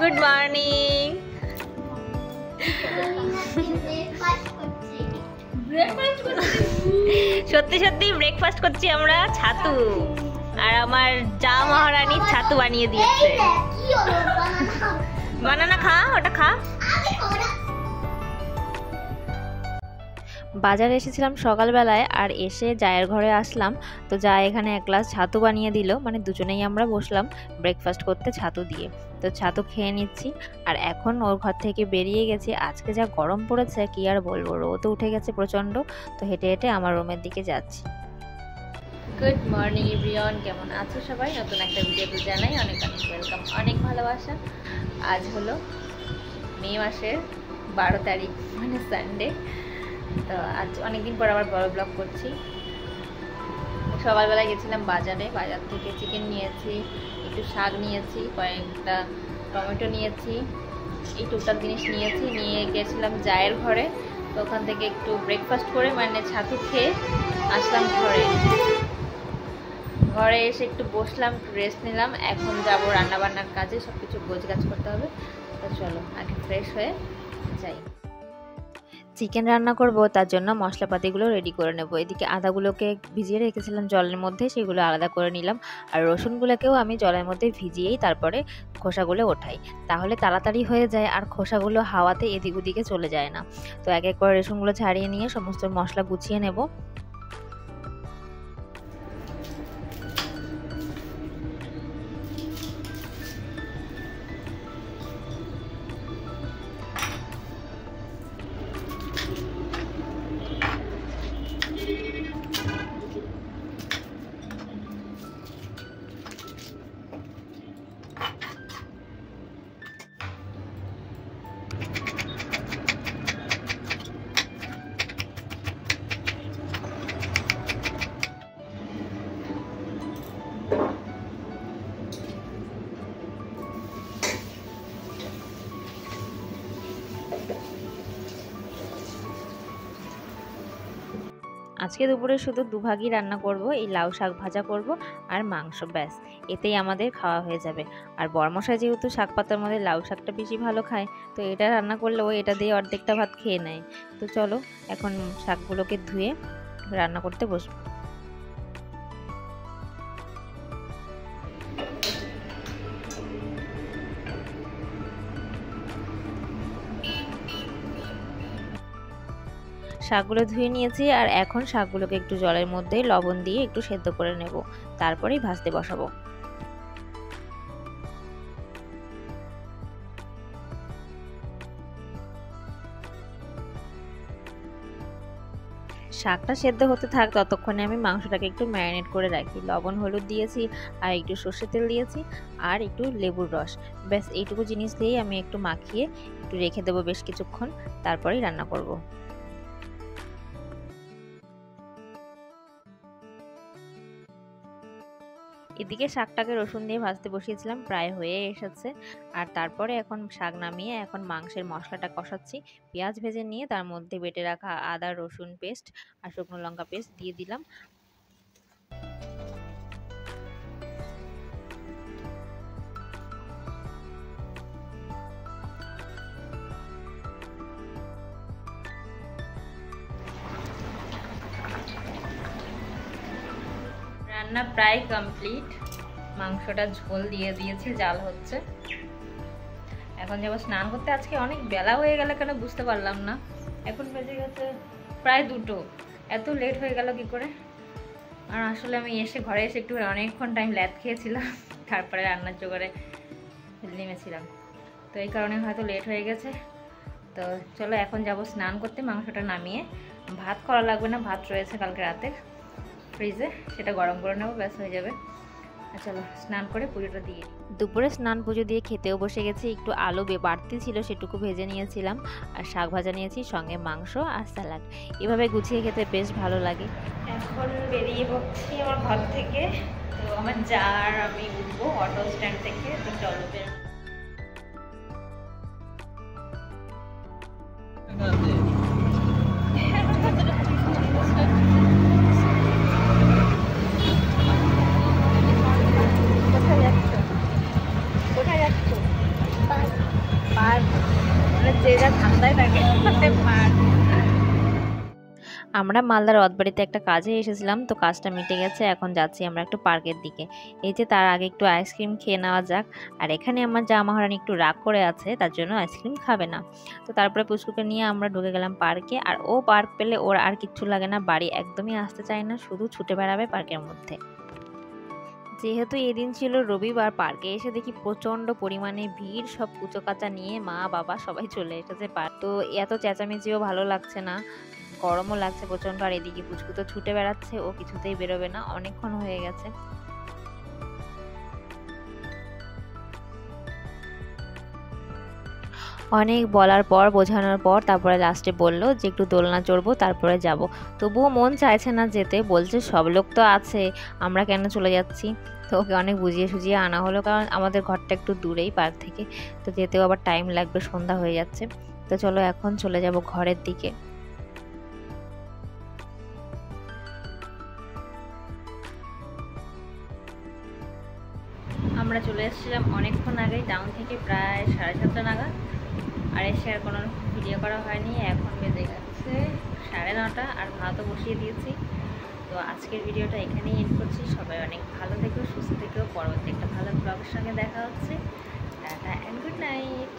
Good morning. সত্যি সত্যি breakfast করছি আমরা ছাতু, আর আমার যা মহারানী ছাতু বানিয়ে দিয়েছে। বানানা খা, ওটা খা। বাজারে এসেছিলাম সকালবেলায়, আর এসে জায়ের ঘরে আসলাম। তো যা এখানে এক গ্লাস ছাতু বানিয়ে দিল, মানে দুজনেই আমরা বসলাম ব্রেকফাস্ট করতে ছাতু দিয়ে। তো ছাতু খেয়ে নিচ্ছি, আর এখন ওর ঘর থেকে বেরিয়ে গেছি। আজকে যা গরম পড়েছে কি আর বলবো, রোদ উঠে গেছে প্রচণ্ড। তো হেঁটে হেঁটে আমার রুমের দিকে যাচ্ছি। গুড মর্নিং এভরিওয়ান, কেমন আছো সবাই? নতুন একটা ভিডিওতে জানাই অনেক অনেক ওয়েলকাম, অনেক ভালোবাসা। আজ হলো মে মাসের 12 তারিখ, মানে সানডে। তো আজ অনেকদিন পর আবার বড় ব্লগ করছি। সকালবেলা গেছিলাম বাজারে, বাজার থেকে চিকেন নিয়েছি, একটু শাক নিয়েছি, কয়েকটা টমেটো নিয়েছি, এই টুকটাক জিনিস নিয়েছি। নিয়ে গেছিলাম জায়ের ঘরে। তো ওখান থেকে একটু ব্রেকফাস্ট করে, মানে ছাতু খেয়ে আসলাম ঘরে। ঘরে এসে একটু বসলাম, একটু রেস্ট নিলাম। এখন যাবো রান্নাবান্নার কাজে, সব কিছু গোছগাছ করতে হবে। তো চলো আগে ফ্রেশ হয়ে যাই। চিকেন রান্না করব, তার জন্য মশলাপাতিগুলো রেডি করে নেব। এদিকে আদাগুলোকে ভিজিয়ে রেখেছিলাম জলের মধ্যে, সেগুলো আলাদা করে নিলাম। আর রসুনগুলোকেও আমি জলের মধ্যে ভিজিয়েই তারপরে খোসাগুলো ওঠাই, তাহলে তাড়াতাড়ি হয়ে যায় আর খোসাগুলো হাওয়াতে এদিক ওদিকে চলে যায় না। তো এক এক করে রসুনগুলো ছাড়িয়ে নিয়ে সমস্ত মশলা গুছিয়ে নেব। আজকে দুপুরে শুধু দুভাগই রান্না করব, এই লাউ শাক ভাজা করব আর মাংস, ব্যাস এতেই আমাদের খাওয়া হয়ে যাবে। আর বরমশাই যেহেতু শাক পাতার মধ্যে লাউ শাকটা বেশি ভালো খায়, তো এটা রান্না করলে ও এটা দিয়ে অর্ধেকটা ভাত খেয়ে নেয়। তো চলো এখন শাকগুলোকে ধুয়ে রান্না করতে বসবো। শাকগুলো ধুয়ে নিয়েছি, আর এখন শাকগুলোকে একটু জলের মধ্যে লবণ দিয়ে একটু সেদ্ধ করে নেব, তারপরেই ভাজতে বসাবো। শাকটা সেদ্ধ হতে থাক, ততক্ষণে আমি মাংসটাকে একটু ম্যারিনেট করে রাখি। লবণ হলুদ দিয়েছি, আর একটু সর্ষের তেল দিয়েছি, আর একটু লেবুর রস, ব্যাস এইটুকু জিনিস দিয়েই আমি একটু মাখিয়ে একটু রেখে দেবো বেশ কিছুক্ষণ, তারপরেই রান্না করব। এদিকে শাকটাকে রসুন দিয়ে ভাজতে বসিয়েছিলাম, প্রায় হয়ে এসেছে। আর তারপরে এখন শাক নামিয়ে এখন মাংসের মশলাটা কষাচ্ছি। পেঁয়াজ ভেজে নিয়ে তার মধ্যে বেটে রাখা আদা রসুন পেস্ট আর শুকনো লঙ্কা পেস্ট দিয়ে দিলাম। রান্না প্রায় কমপ্লিট, মাংসটা ঝোল দিয়ে দিয়েছি, জাল হচ্ছে। এখন যাবো স্নান করতে। আজকে অনেক বেলা হয়ে গেল কেন বুঝতে পারলাম না, এখন বেজে গেছে প্রায় 2টো। এত লেট হয়ে গেল কি করে? আর আসলে আমি ঘরে এসে একটু অনেকক্ষণ টাইম ল্যাদ খেয়েছিলাম, তারপরে রান্নার জোগাড়ে নেমেছিলাম। তো এই কারণে হয়তো লেট হয়ে গেছে। তো চলো এখন যাব স্নান করতে। মাংসটা নামিয়ে ভাত করা লাগবে না, ভাত রয়েছে কালকে রাতে ফ্রিজে, সেটা গরম করে নেবো, ব্যাস হয়ে যাবে। চলো স্নান করে পুজোটা দিয়ে। দুপুরে স্নান পুজো দিয়ে খেতেও বসে গেছি। একটু আলু বাড়তি ছিল, সেটুকু ভেজে নিয়েছিলাম, আর শাক ভাজা নিয়েছি, সঙ্গে মাংস আর স্যালাড। এভাবে গুছিয়ে খেতে বেশ ভালো লাগে। এখন বেরিয়ে পড়ছি আমার ঘর থেকে। তো আমার যা আর আমি উঠবো অটো স্ট্যান্ড থেকে। তো চলো বের। কোথায় যাচ্ছ? ধান্দায় থাকে। আমরা মালদার রথবাড়িতে একটা কাজে এসেছিলাম, তো কাজটা মিটে গেছে। এখন যাচ্ছি আমরা একটু পার্কের দিকে। এই যে তার আগে একটু আইসক্রিম খেয়ে নেওয়া যাক। আর এখানে আমার জামা মহারানী একটু রাগ করে আছে, তার জন্য আইসক্রিম খাবে না। তো তারপরে পুচকুকে নিয়ে আমরা ঢুকে গেলাম পার্কে। আর ও পার্ক পেলে ওর আর কিচ্ছু লাগে না, বাড়ি একদমই আসতে চায় না, শুধু ছুটে বেড়াবে পার্কের মধ্যে। যেহেতু এদিন ছিল রবিবার, পার্কে এসে দেখি প্রচন্ড পরিমাণে ভিড়, সব কুচো কাচা নিয়ে মা বাবা সবাই চলে এসেছে পার্ক। তো এত চেঁচামেচিও ভালো লাগছে না, গরমও লাগছে প্রচন্ড। আর এদিকে পুচকু তো ছুটে বেড়াচ্ছে, ও কিছুতেই বেরোবে না, অনেকক্ষণ হয়ে গেছে। অনেক বলার পর বোঝানোর পর তারপরে লাস্টে বললো যে একটু দোলনা চড়বো তারপরে যাব। তবুও মন চাইছে না যেতে, বলছে সব লোক তো আছে, আমরা কেন চলে যাচ্ছি। তো ওকে অনেক বুঝিয়ে সুঝিয়ে আনা হলো, কারণ আমাদের ঘরটা একটু দূরেই পার্ক থেকে, তো যেতেও আবার টাইম লাগবে, সন্ধ্যা হয়ে যাচ্ছে। তো চলো এখন চলে যাব ঘরের দিকে। আমরা চলে এসেছিলাম অনেকক্ষণ আগেই টাউন থেকে, প্রায় 7:30 নাগাদ। আর এসে আর কোনো ভিডিও করা হয়নি। এখন বেজে গেছে 9:30, আর ভাতও বসিয়ে দিয়েছি। তো আজকের ভিডিওটা এখানেই এন্ড করছি। সবাই অনেক ভালো থেকো, সুস্থ থেকো। পরবর্তী একটা ভালো ব্লগের সঙ্গে দেখা হচ্ছে। Tata and good night.